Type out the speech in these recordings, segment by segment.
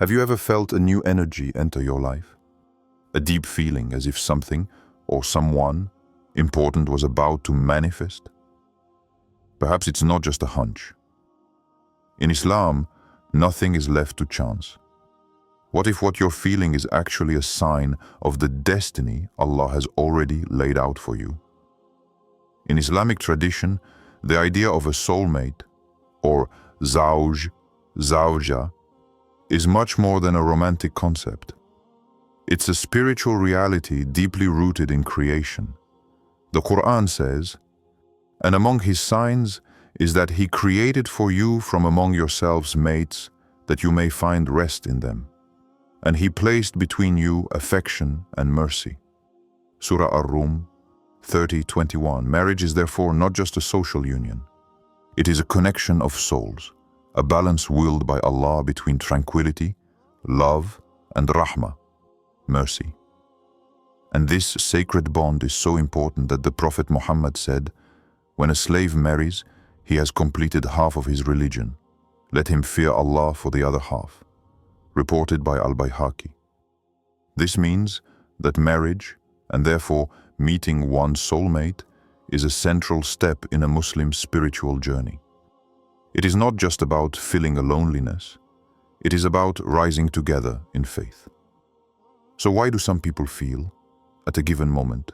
Have you ever felt a new energy enter your life? A deep feeling as if something or someone important was about to manifest? Perhaps it's not just a hunch. In Islam, nothing is left to chance. What if what you're feeling is actually a sign of the destiny Allah has already laid out for you? In Islamic tradition, the idea of a soulmate, or zawj, zawja, is much more than a romantic concept. It's a spiritual reality deeply rooted in creation. The Quran says, "And among his signs is that he created for you from among yourselves mates, that you may find rest in them. And he placed between you affection and mercy." Surah Ar-Rum 30:21. Marriage is therefore not just a social union. It is a connection of souls, a balance willed by Allah between tranquility, love, and rahmah, mercy. And this sacred bond is so important that the Prophet Muhammad said, "When a slave marries, he has completed half of his religion. Let him fear Allah for the other half." Reported by Al-Bayhaqi. This means that marriage, and therefore meeting one's soulmate, is a central step in a Muslim spiritual journey. It is not just about filling a loneliness, it is about rising together in faith. So why do some people feel, at a given moment,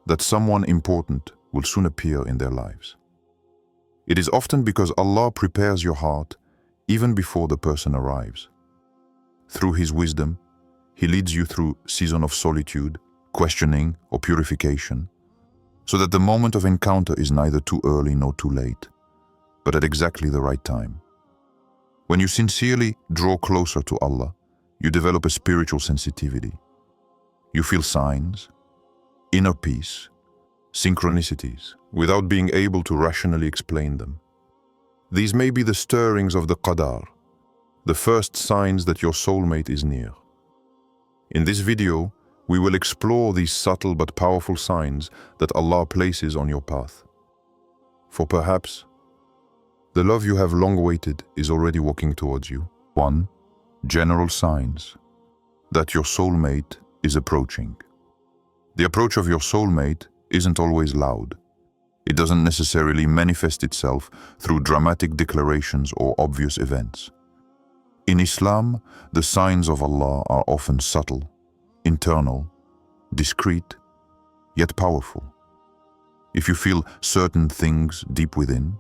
that someone important will soon appear in their lives? It is often because Allah prepares your heart even before the person arrives. Through His wisdom, He leads you through season of solitude, questioning, or purification, so that the moment of encounter is neither too early nor too late, but at exactly the right time. When you sincerely draw closer to Allah, you develop a spiritual sensitivity. You feel signs, inner peace, synchronicities, without being able to rationally explain them. These may be the stirrings of the qadar, the first signs that your soulmate is near. In this video, we will explore these subtle but powerful signs that Allah places on your path. For perhaps, the love you have long waited is already walking towards you. 1. General signs that your soulmate is approaching. The approach of your soulmate isn't always loud. It doesn't necessarily manifest itself through dramatic declarations or obvious events. In Islam, the signs of Allah are often subtle, internal, discreet, yet powerful. If you feel certain things deep within,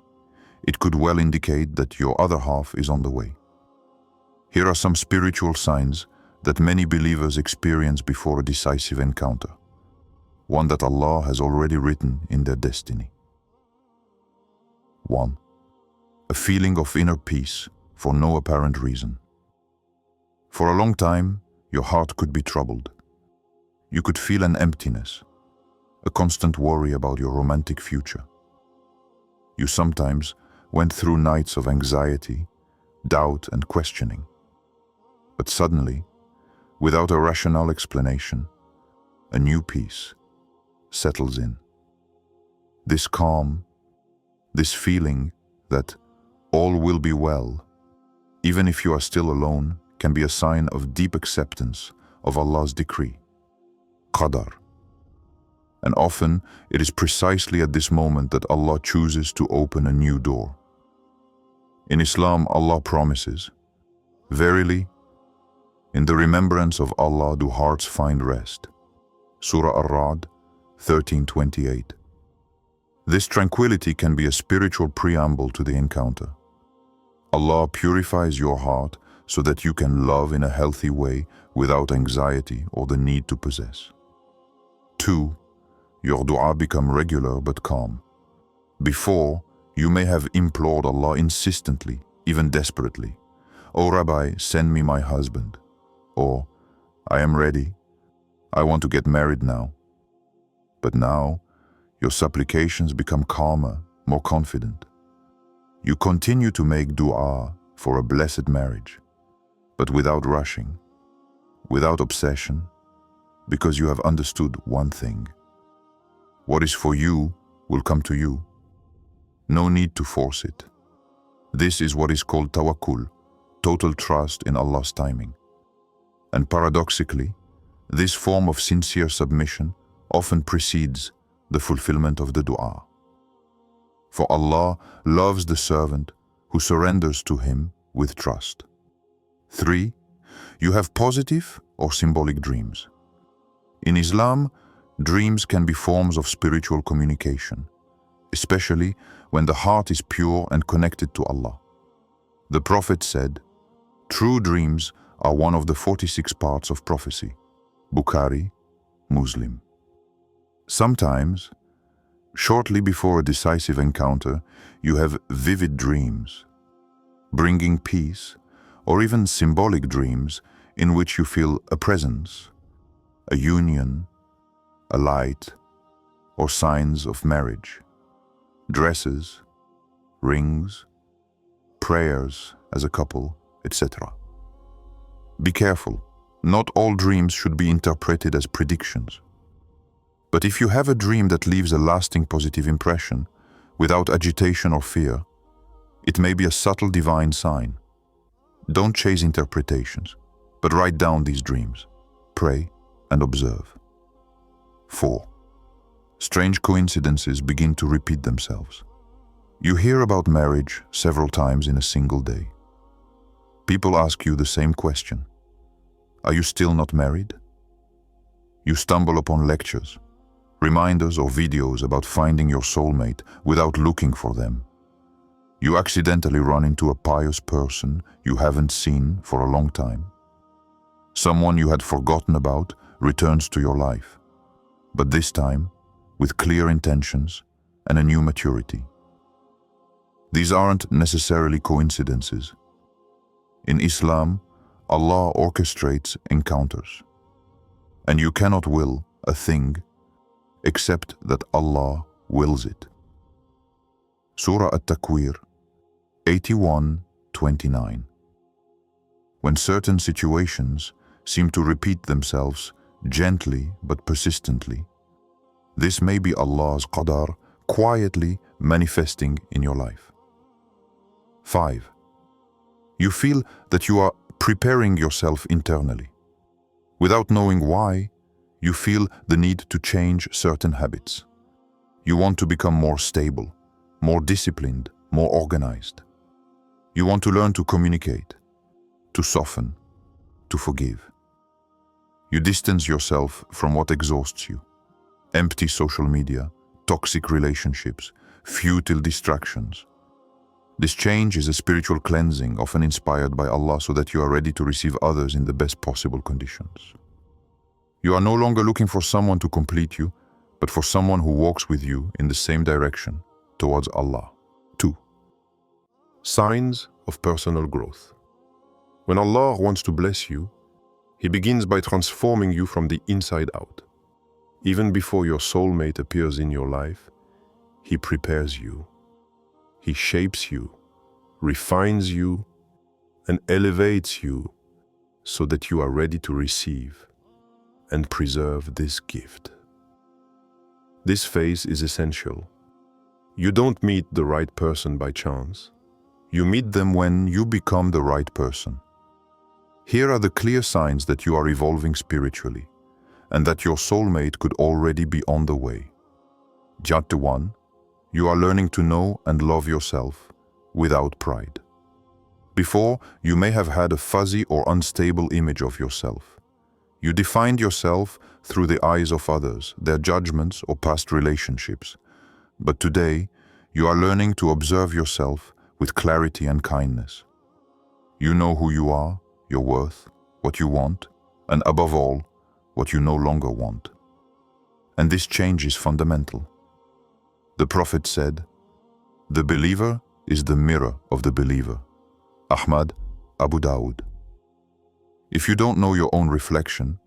it could well indicate that your other half is on the way. Here are some spiritual signs that many believers experience before a decisive encounter, one that Allah has already written in their destiny. 1. A feeling of inner peace for no apparent reason. For a long time, your heart could be troubled. You could feel an emptiness, a constant worry about your romantic future. You sometimes went through nights of anxiety, doubt, and questioning. But suddenly, without a rational explanation, a new peace settles in. This calm, this feeling that all will be well, even if you are still alone, can be a sign of deep acceptance of Allah's decree, qadar. And often, it is precisely at this moment that Allah chooses to open a new door. In Islam, Allah promises, "Verily, in the remembrance of Allah do hearts find rest." Surah Ar-Ra'd 13:28. This tranquility can be a spiritual preamble to the encounter. Allah purifies your heart so that you can love in a healthy way without anxiety or the need to possess. 2. Your dua become regular but calm. Before, you may have implored Allah insistently, even desperately. "O Rabbi, send me my husband." Or, "I am ready. I want to get married now." But now, your supplications become calmer, more confident. You continue to make dua for a blessed marriage, but without rushing, without obsession, because you have understood one thing. What is for you will come to you. No need to force it. This is what is called tawakkul, total trust in Allah's timing. And paradoxically, this form of sincere submission often precedes the fulfillment of the dua. For Allah loves the servant who surrenders to Him with trust. 3. You have positive or symbolic dreams. In Islam, dreams can be forms of spiritual communication, especially when the heart is pure and connected to Allah. The Prophet said, "True dreams are one of the 46 parts of prophecy." Bukhari, Muslim. Sometimes, shortly before a decisive encounter, you have vivid dreams, bringing peace, or even symbolic dreams in which you feel a presence, a union, a light, or signs of marriage, dresses, rings, prayers as a couple, etc. Be careful, not all dreams should be interpreted as predictions. But if you have a dream that leaves a lasting positive impression, without agitation or fear, it may be a subtle divine sign. Don't chase interpretations, but write down these dreams, pray, and observe. 4. Strange coincidences begin to repeat themselves. You hear about marriage several times in a single day. People ask you the same question. Are you still not married? You stumble upon lectures, reminders or videos about finding your soulmate without looking for them. You accidentally run into a pious person you haven't seen for a long time. Someone you had forgotten about returns to your life, but this time with clear intentions and a new maturity. These aren't necessarily coincidences. In Islam, Allah orchestrates encounters, and you cannot will a thing except that Allah wills it. Surah At-Takwir 81:29. When certain situations seem to repeat themselves gently but persistently, this may be Allah's qadar quietly manifesting in your life. 5. You feel that you are preparing yourself internally. Without knowing why, you feel the need to change certain habits. You want to become more stable, more disciplined, more organized. You want to learn to communicate, to soften, to forgive. You distance yourself from what exhausts you. Empty social media, toxic relationships, futile distractions. This change is a spiritual cleansing, often inspired by Allah, so that you are ready to receive others in the best possible conditions. You are no longer looking for someone to complete you, but for someone who walks with you in the same direction, towards Allah. 2. Signs of personal growth. When Allah wants to bless you, He begins by transforming you from the inside out. Even before your soulmate appears in your life, He prepares you. He shapes you, refines you, and elevates you so that you are ready to receive and preserve this gift. This phase is essential. You don't meet the right person by chance. You meet them when you become the right person. Here are the clear signs that you are evolving spiritually and that your soulmate could already be on the way. Chapter 1. You are learning to know and love yourself without pride. Before, you may have had a fuzzy or unstable image of yourself. You defined yourself through the eyes of others, their judgments or past relationships. But today, you are learning to observe yourself with clarity and kindness. You know who you are, your worth, what you want, and above all, what you no longer want. And this change is fundamental. The Prophet said, "The believer is the mirror of the believer." Ahmad, Abu Dawud. If you don't know your own reflection,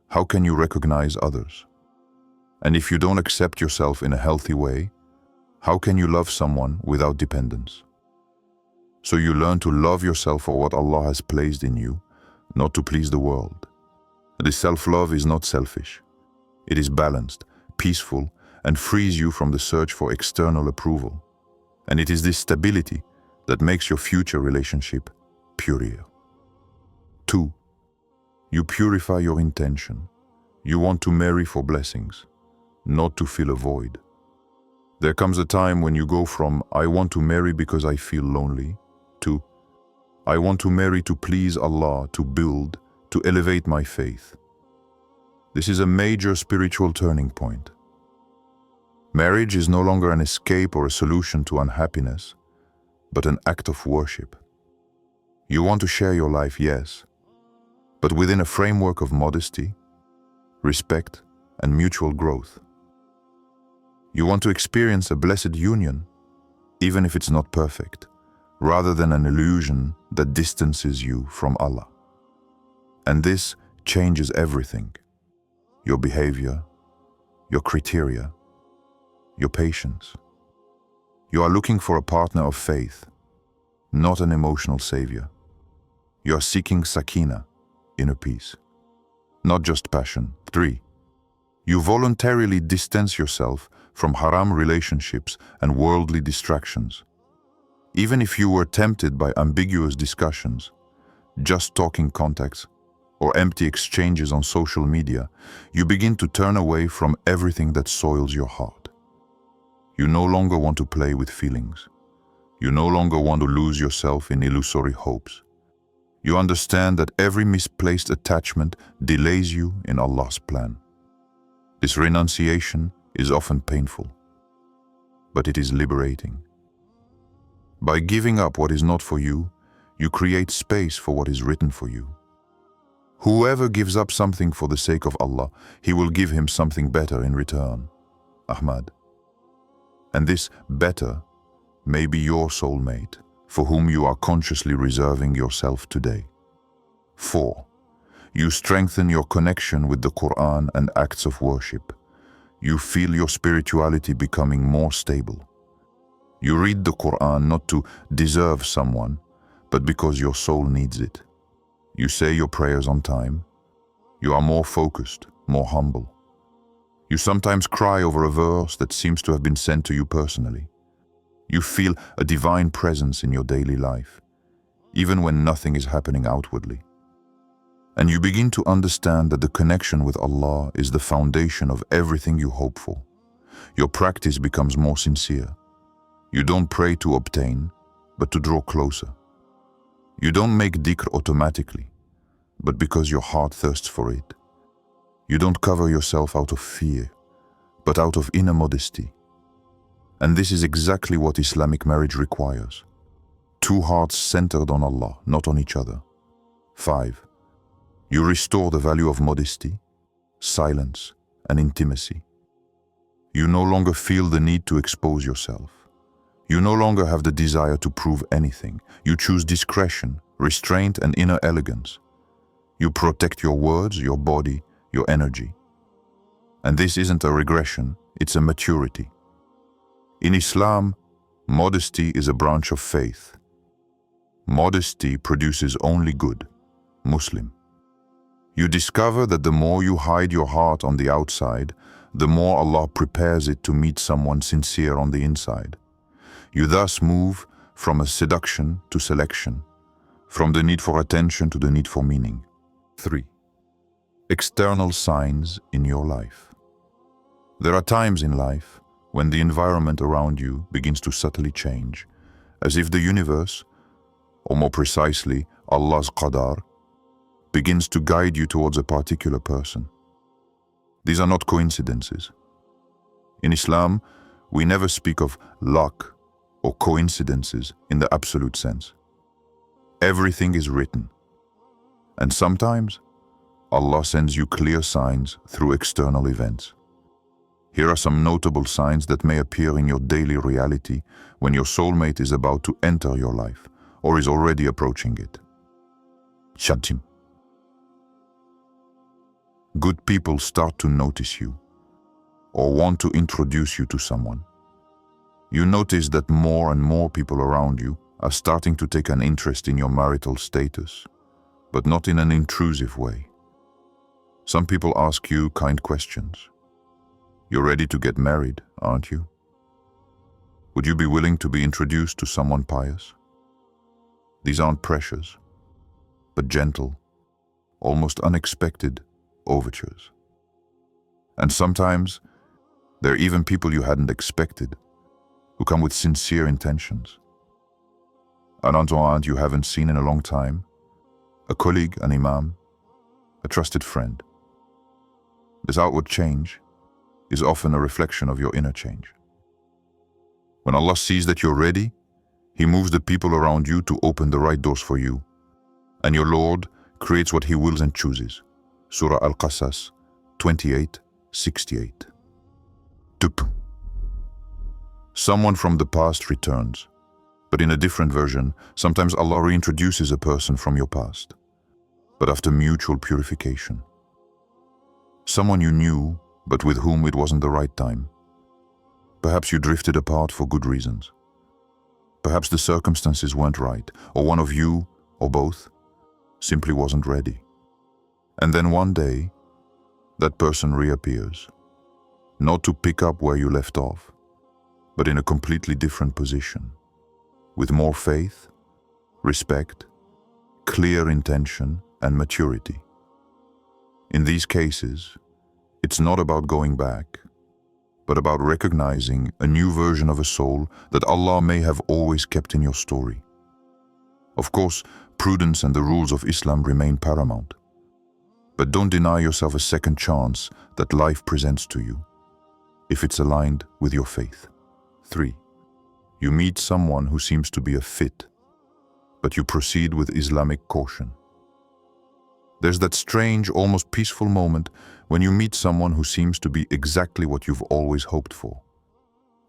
how can you recognize others? And if you don't accept yourself in a healthy way, how can you love someone without dependence? So you learn to love yourself for what Allah has placed in you, not to please the world. This self-love is not selfish. It is balanced, peaceful, and frees you from the search for external approval. And it is this stability that makes your future relationship purer. 2. You purify your intention. You want to marry for blessings, not to fill a void. There comes a time when you go from, I want to marry because I feel lonely, to, I want to marry to please Allah, to build, to elevate my faith. This is a major spiritual turning point. Marriage is no longer an escape or a solution to unhappiness, but an act of worship. You want to share your life, yes, but within a framework of modesty, respect, and mutual growth. You want to experience a blessed union, even if it's not perfect, rather than an illusion that distances you from Allah. And this changes everything: your behavior, your criteria, your patience. You are looking for a partner of faith, not an emotional savior. You are seeking sakina, inner peace, not just passion. 3. You voluntarily distance yourself from haram relationships and worldly distractions. Even if you were tempted by ambiguous discussions, just talking contacts, or empty exchanges on social media, you begin to turn away from everything that soils your heart. You no longer want to play with feelings. You no longer want to lose yourself in illusory hopes. You understand that every misplaced attachment delays you in Allah's plan. This renunciation is often painful, but it is liberating. By giving up what is not for you, you create space for what is written for you. Whoever gives up something for the sake of Allah, He will give him something better in return. Ahmad. And this better may be your soulmate, for whom you are consciously reserving yourself today. 4. You strengthen your connection with the Quran and acts of worship. You feel your spirituality becoming more stable. You read the Quran not to deserve someone, but because your soul needs it. You say your prayers on time. You are more focused, more humble. You sometimes cry over a verse that seems to have been sent to you personally. You feel a divine presence in your daily life, even when nothing is happening outwardly. And you begin to understand that the connection with Allah is the foundation of everything you hope for. Your practice becomes more sincere. You don't pray to obtain, but to draw closer. You don't make dhikr automatically, but because your heart thirsts for it. You don't cover yourself out of fear, but out of inner modesty. And this is exactly what Islamic marriage requires. Two hearts centered on Allah, not on each other. 5. You restore the value of modesty, silence, and intimacy. You no longer feel the need to expose yourself. You no longer have the desire to prove anything. You choose discretion, restraint, and inner elegance. You protect your words, your body, your energy. And this isn't a regression, it's a maturity. In Islam, modesty is a branch of faith. Modesty produces only good. Muslim. You discover that the more you hide your heart on the outside, the more Allah prepares it to meet someone sincere on the inside. You thus move from a seduction to selection, from the need for attention to the need for meaning. 3. External signs in your life. There are times in life when the environment around you begins to subtly change, as if the universe, or more precisely, Allah's qadar, begins to guide you towards a particular person. These are not coincidences. In Islam, we never speak of luck or coincidences in the absolute sense. Everything is written. And sometimes, Allah sends you clear signs through external events. Here are some notable signs that may appear in your daily reality when your soulmate is about to enter your life or is already approaching it. Shatim. Good people start to notice you or want to introduce you to someone. You notice that more and more people around you are starting to take an interest in your marital status, but not in an intrusive way. Some people ask you kind questions. You're ready to get married, aren't you? Would you be willing to be introduced to someone pious? These aren't pressures, but gentle, almost unexpected overtures. And sometimes, there are even people you hadn't expected, who come with sincere intentions. An entourage you haven't seen in a long time, a colleague, an imam, a trusted friend. This outward change is often a reflection of your inner change. When Allah sees that you're ready, He moves the people around you to open the right doors for you, and your Lord creates what He wills and chooses. Surah Al-Qasas 28:68. Tup. Someone from the past returns, but in a different version. Sometimes Allah reintroduces a person from your past, but after mutual purification. Someone you knew, but with whom it wasn't the right time. Perhaps you drifted apart for good reasons. Perhaps the circumstances weren't right, or one of you, or both, simply wasn't ready. And then one day, that person reappears, not to pick up where you left off, but in a completely different position, with more faith, respect, clear intention, and maturity. In these cases, it's not about going back, but about recognizing a new version of a soul that Allah may have always kept in your story. Of course, prudence and the rules of Islam remain paramount. But don't deny yourself a second chance that life presents to you, if it's aligned with your faith. 3. You meet someone who seems to be a fit, but you proceed with Islamic caution. There's that strange, almost peaceful moment when you meet someone who seems to be exactly what you've always hoped for.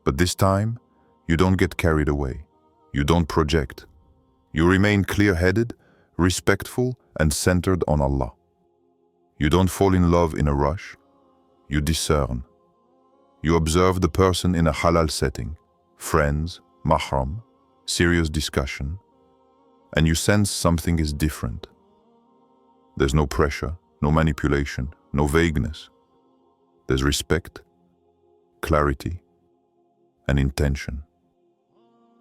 But this time, you don't get carried away. You don't project. You remain clear-headed, respectful, and centered on Allah. You don't fall in love in a rush. You discern. You observe the person in a halal setting, friends, mahram, serious discussion, and you sense something is different. There's no pressure, no manipulation, no vagueness. There's respect, clarity, and intention.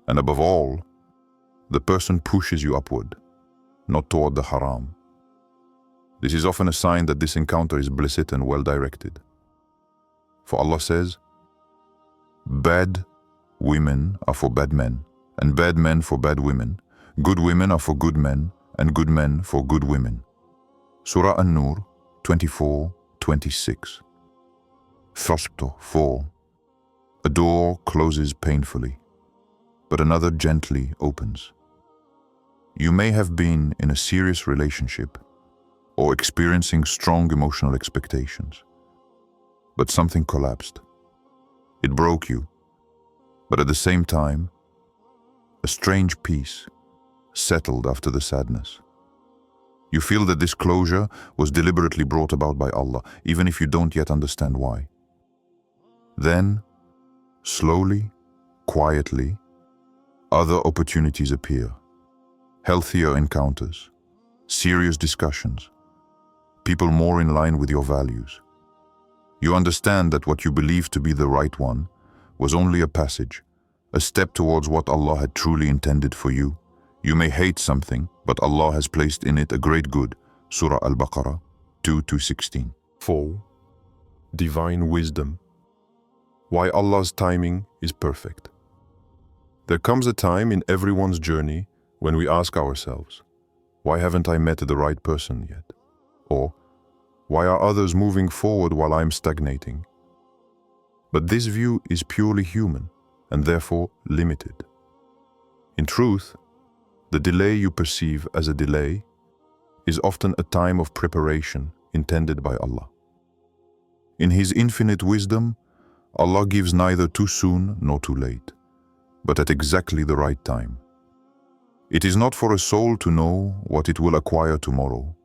And above all, the person pushes you upward, not toward the haram. This is often a sign that this encounter is blessed and well-directed. For Allah says, "Bad women are for bad men, and bad men for bad women. Good women are for good men, and good men for good women." Surah An-Nur 24:26. Chapter 4. A door closes painfully, but another gently opens. You may have been in a serious relationship or experiencing strong emotional expectations, but something collapsed. It broke you, but at the same time, a strange peace settled after the sadness. You feel that this closure was deliberately brought about by Allah, even if you don't yet understand why. Then, slowly, quietly, other opportunities appear. Healthier encounters, serious discussions, people more in line with your values. You understand that what you believed to be the right one was only a passage, a step towards what Allah had truly intended for you. You may hate something, but Allah has placed in it a great good. Surah Al-Baqarah 2:16. 4. Divine wisdom. Why Allah's timing is perfect. There comes a time in everyone's journey when we ask ourselves, why haven't I met the right person yet? Or, why are others moving forward while I'm stagnating? But this view is purely human and therefore limited. In truth, the delay you perceive as a delay is often a time of preparation intended by Allah. In His infinite wisdom, Allah gives neither too soon nor too late, but at exactly the right time. It is not for a soul to know what it will acquire tomorrow,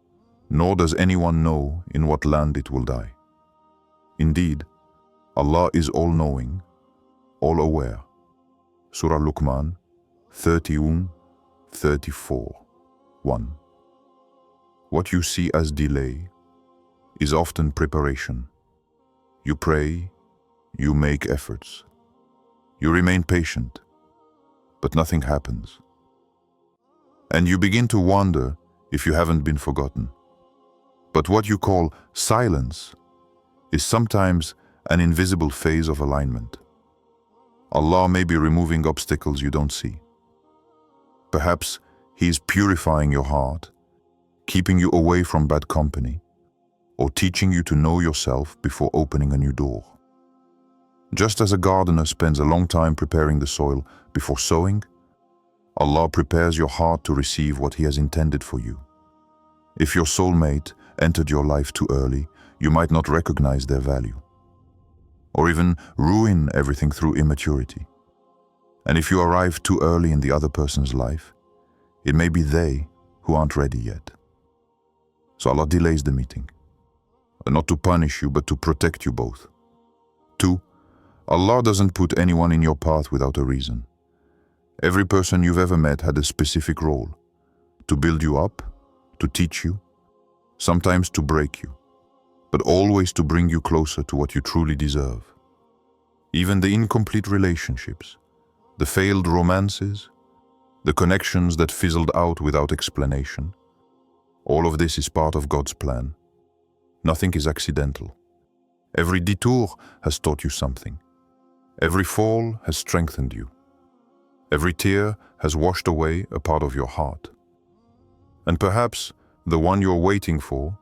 nor does anyone know in what land it will die. Indeed, Allah is all-knowing, all-aware. Surah Luqman 31:34. 1. What you see as delay is often preparation. You pray, you make efforts, you remain patient, but nothing happens. And you begin to wonder if you haven't been forgotten. But what you call silence is sometimes an invisible phase of alignment. Allah may be removing obstacles you don't see. Perhaps He is purifying your heart, keeping you away from bad company, or teaching you to know yourself before opening a new door. Just as a gardener spends a long time preparing the soil before sowing, Allah prepares your heart to receive what He has intended for you. If your soulmate entered your life too early, you might not recognize their value, or even ruin everything through immaturity. And if you arrive too early in the other person's life, it may be they who aren't ready yet. So Allah delays the meeting, not to punish you, but to protect you both. 2. Allah doesn't put anyone in your path without a reason. Every person you've ever met had a specific role: to build you up, to teach you, sometimes to break you, but always to bring you closer to what you truly deserve. Even the incomplete relationships, the failed romances, the connections that fizzled out without explanation, all of this is part of God's plan. Nothing is accidental. Every detour has taught you something. Every fall has strengthened you. Every tear has washed away a part of your heart. And perhaps the one you're waiting for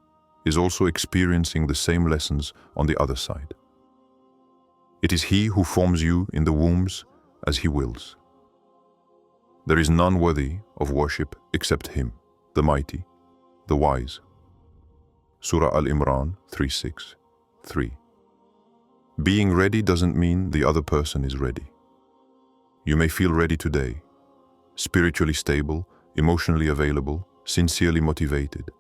is also experiencing the same lessons on the other side. It is He who forms you in the wombs as He wills. There is none worthy of worship except Him, the mighty, the wise. Surah Al-Imran 3:6-3. Being ready doesn't mean the other person is ready. You may feel ready today, spiritually stable, emotionally available, sincerely motivated.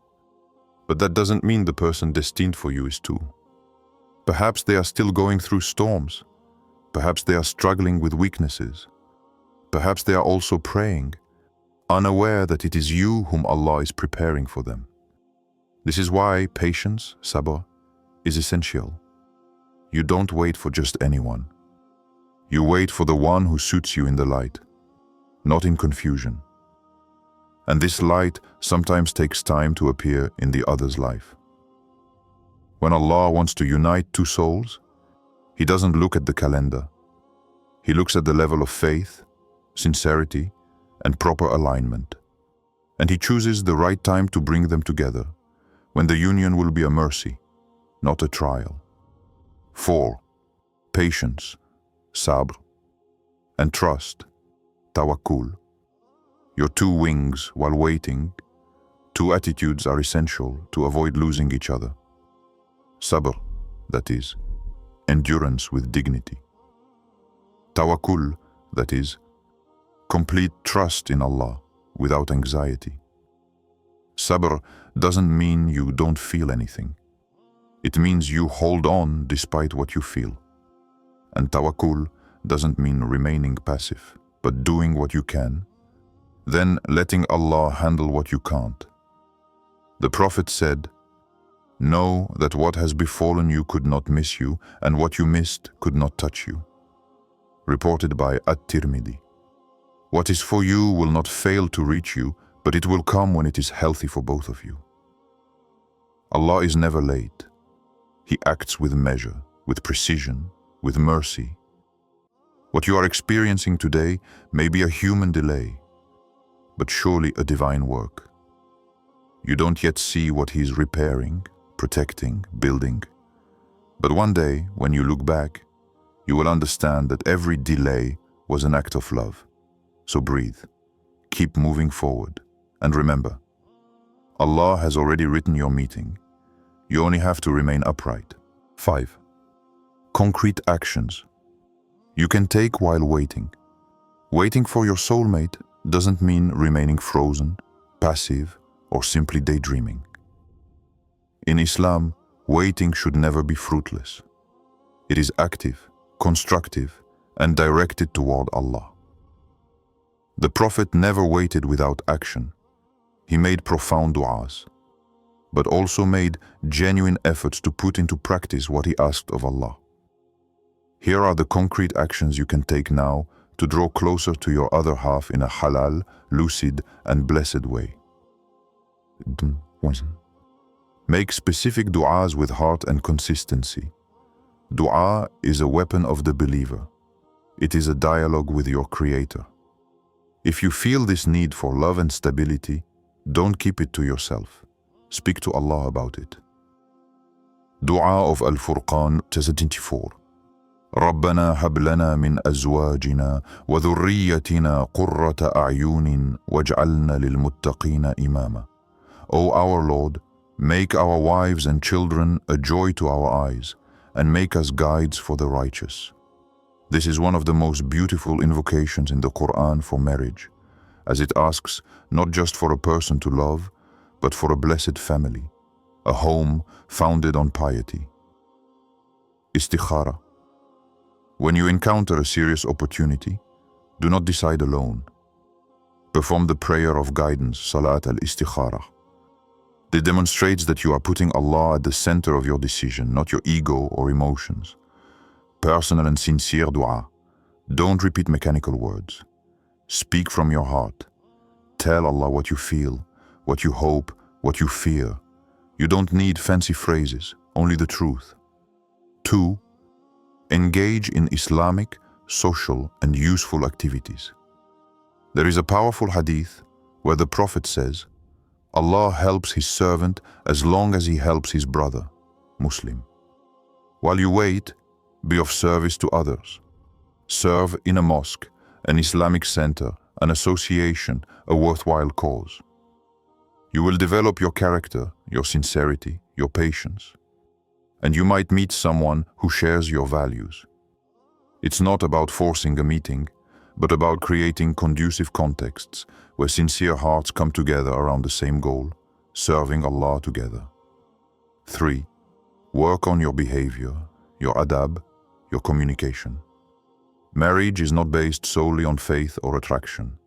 But that doesn't mean the person destined for you is too. Perhaps they are still going through storms. Perhaps they are struggling with weaknesses. Perhaps they are also praying, unaware that it is you whom Allah is preparing for them. This is why patience, sabr, is essential. You don't wait for just anyone. You wait for the one who suits you in the light, not in confusion. And this light sometimes takes time to appear in the other's life. When Allah wants to unite two souls, He doesn't look at the calendar. He looks at the level of faith, sincerity, and proper alignment. And He chooses the right time to bring them together, when the union will be a mercy, not a trial. 4. Patience, sabr, and trust, tawakkul. Your two wings while waiting. Two attitudes are essential to avoid losing each other. Sabr, that is, endurance with dignity. Tawakkul, that is, complete trust in Allah without anxiety. Sabr doesn't mean you don't feel anything. It means you hold on despite what you feel. And tawakkul doesn't mean remaining passive, but doing what you can, then letting Allah handle what you can't. The Prophet said, "Know that what has befallen you could not miss you, and what you missed could not touch you." Reported by At-Tirmidhi. What is for you will not fail to reach you, but it will come when it is healthy for both of you. Allah is never late. He acts with measure, with precision, with mercy. What you are experiencing today may be a human delay, but surely a divine work. You don't yet see what He is repairing, protecting, building. But one day, when you look back, you will understand that every delay was an act of love. So breathe, keep moving forward, and remember, Allah has already written your meeting. You only have to remain upright. 5. Concrete actions you can take while waiting. Waiting for your soulmate doesn't mean remaining frozen, passive, or simply daydreaming. In Islam, waiting should never be fruitless. It is active, constructive, and directed toward Allah. The Prophet never waited without action. He made profound du'as, but also made genuine efforts to put into practice what he asked of Allah. Here are the concrete actions you can take now to draw closer to your other half in a halal, lucid, and blessed way. Make specific du'as with heart and consistency. Du'a is a weapon of the believer. It is a dialogue with your Creator. If you feel this need for love and stability, don't keep it to yourself. Speak to Allah about it. Dua of Al-Furqan 74. ربنا هب لنا من أزواجنا وذريتنا قرة أعين واجعلنا للمتقين إماما. O our Lord, make our wives and children a joy to our eyes, and make us guides for the righteous. This is one of the most beautiful invocations in the Quran for marriage, as it asks not just for a person to love, but for a blessed family, a home founded on piety. Istikhara. When you encounter a serious opportunity, do not decide alone. Perform the prayer of guidance, Salat al-Istikhara. It demonstrates that you are putting Allah at the center of your decision, not your ego or emotions. Personal and sincere dua. Don't repeat mechanical words. Speak from your heart. Tell Allah what you feel, what you hope, what you fear. You don't need fancy phrases, only the truth. 2. Engage in Islamic, social, and useful activities. There is a powerful hadith where the Prophet says, Allah helps his servant as long as he helps his brother, Muslim. While you wait, be of service to others. Serve in a mosque, an Islamic center, an association, a worthwhile cause. You will develop your character, your sincerity, your patience. And you might meet someone who shares your values. It's not about forcing a meeting, but about creating conducive contexts where sincere hearts come together around the same goal, serving Allah together. 3. Work on your behavior, your adab, your communication. Marriage is not based solely on faith or attraction.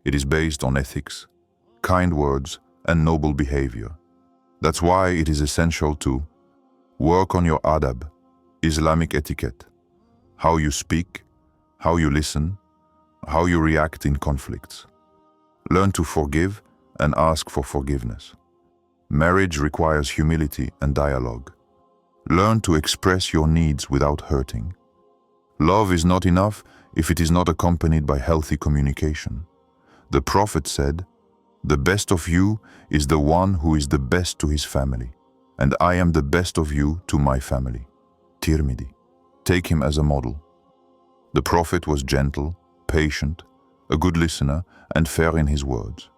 It is based on ethics, kind words, and noble behavior. That's why it is essential to work on your adab, Islamic etiquette, how you speak, how you listen, how you react in conflicts. Learn to forgive and ask for forgiveness. Marriage requires humility and dialogue. Learn to express your needs without hurting. Love is not enough if it is not accompanied by healthy communication. The Prophet said, "The best of you is the one who is the best to his family, and I am the best of you to my family." Tirmidhi. Take him as a model. The Prophet was gentle, patient, a good listener, and fair in his words.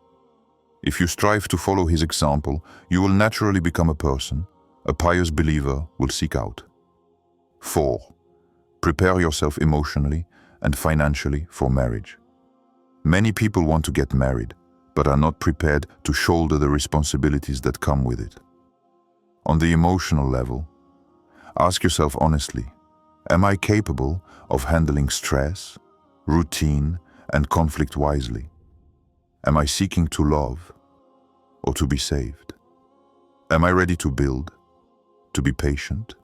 If you strive to follow his example, you will naturally become a person a pious believer will seek out. 4. Prepare yourself emotionally and financially for marriage. Many people want to get married, but are not prepared to shoulder the responsibilities that come with it. On the emotional level, ask yourself honestly, am I capable of handling stress, routine, and conflict wisely? Am I seeking to love or to be saved? Am I ready to build, to be patient,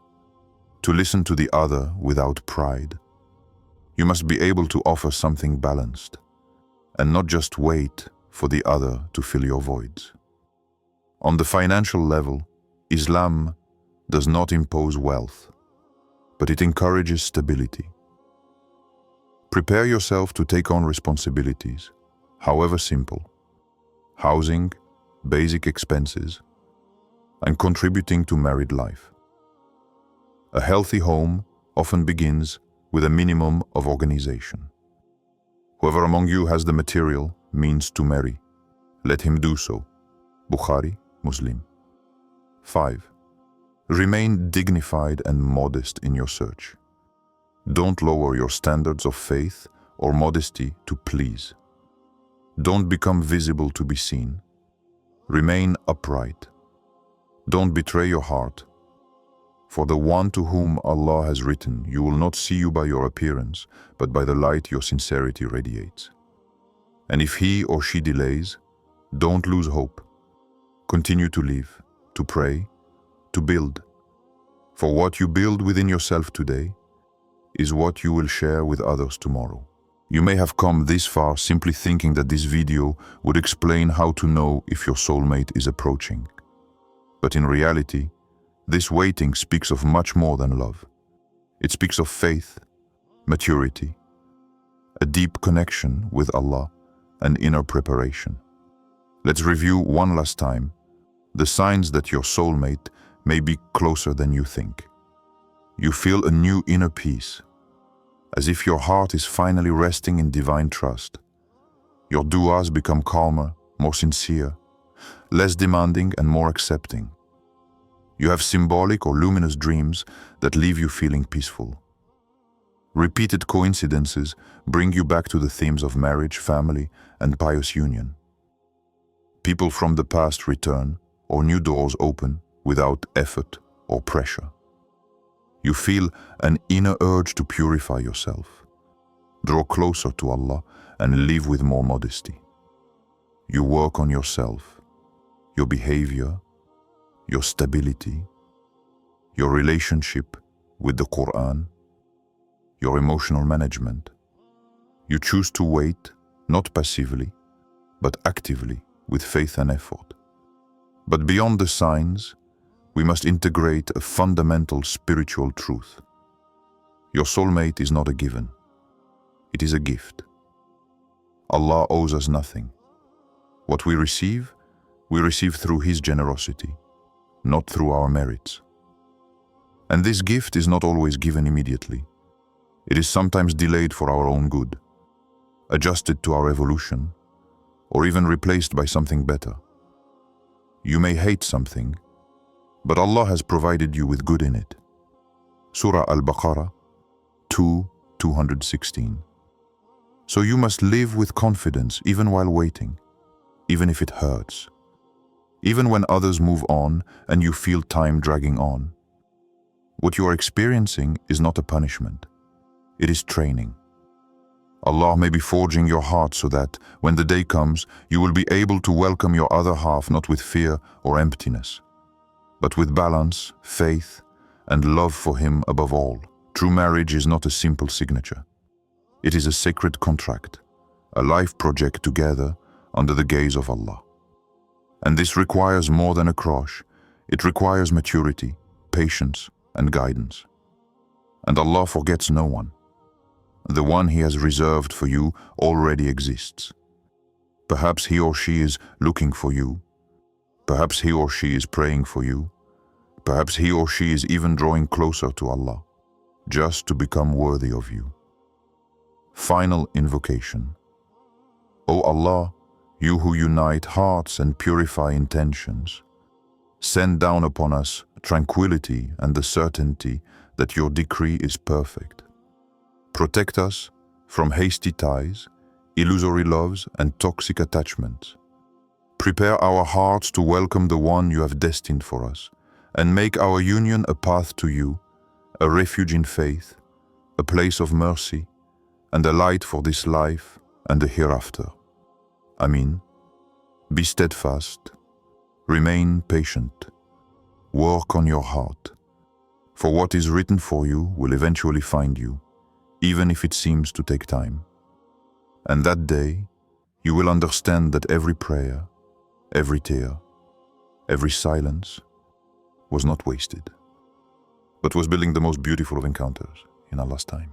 to listen to the other without pride? You must be able to offer something balanced and not just wait for the other to fill your voids. On the financial level, Islam does not impose wealth, but it encourages stability. Prepare yourself to take on responsibilities, however simple: housing, basic expenses, and contributing to married life. A healthy home often begins with a minimum of organization. Whoever among you has the material means to marry, let him do so. Bukhari, Muslim. 5. Remain dignified and modest in your search. Don't lower your standards of faith or modesty to please. Don't become visible to be seen. Remain upright. Don't betray your heart. For the one to whom Allah has written, you will not see you by your appearance, but by the light your sincerity radiates. And if he or she delays, don't lose hope. Continue to live, to pray, to build. For what you build within yourself today is what you will share with others tomorrow. You may have come this far simply thinking that this video would explain how to know if your soulmate is approaching. But in reality, this waiting speaks of much more than love. It speaks of faith, maturity, a deep connection with Allah, and inner preparation. Let's review one last time the signs that your soulmate may be closer than you think. You feel a new inner peace, as if your heart is finally resting in divine trust. Your du'as become calmer, more sincere, less demanding and more accepting. You have symbolic or luminous dreams that leave you feeling peaceful. Repeated coincidences bring you back to the themes of marriage, family, and pious union. People from the past return, or new doors open without effort or pressure. You feel an inner urge to purify yourself, draw closer to Allah, and live with more modesty. You work on yourself, your behavior, your stability, your relationship with the Quran, your emotional management. You choose to wait, not passively, but actively, with faith and effort. But beyond the signs, we must integrate a fundamental spiritual truth. Your soulmate is not a given. It is a gift. Allah owes us nothing. What we receive through His generosity, not through our merits. And this gift is not always given immediately. It is sometimes delayed for our own good, adjusted to our evolution, or even replaced by something better. You may hate something, but Allah has provided you with good in it. Surah Al-Baqarah 2:216. So you must live with confidence even while waiting, even if it hurts, even when others move on and you feel time dragging on. What you are experiencing is not a punishment. It is training. Allah may be forging your heart so that, when the day comes, you will be able to welcome your other half not with fear or emptiness, but with balance, faith, and love for him above all. True marriage is not a simple signature. It is a sacred contract, a life project together under the gaze of Allah. And this requires more than a crush. It requires maturity, patience, and guidance. And Allah forgets no one. The one He has reserved for you already exists. Perhaps he or she is looking for you. Perhaps he or she is praying for you. Perhaps he or she is even drawing closer to Allah, just to become worthy of you. Final invocation. O Allah, you who unite hearts and purify intentions, send down upon us tranquility and the certainty that your decree is perfect. Protect us from hasty ties, illusory loves, and toxic attachments. Prepare our hearts to welcome the one you have destined for us, and make our union a path to you, a refuge in faith, a place of mercy, and a light for this life and the hereafter. Amin. Be steadfast, remain patient, work on your heart, for what is written for you will eventually find you, even if it seems to take time. And that day, you will understand that every prayer, every tear, every silence was not wasted, but was building the most beautiful of encounters in Allah's time.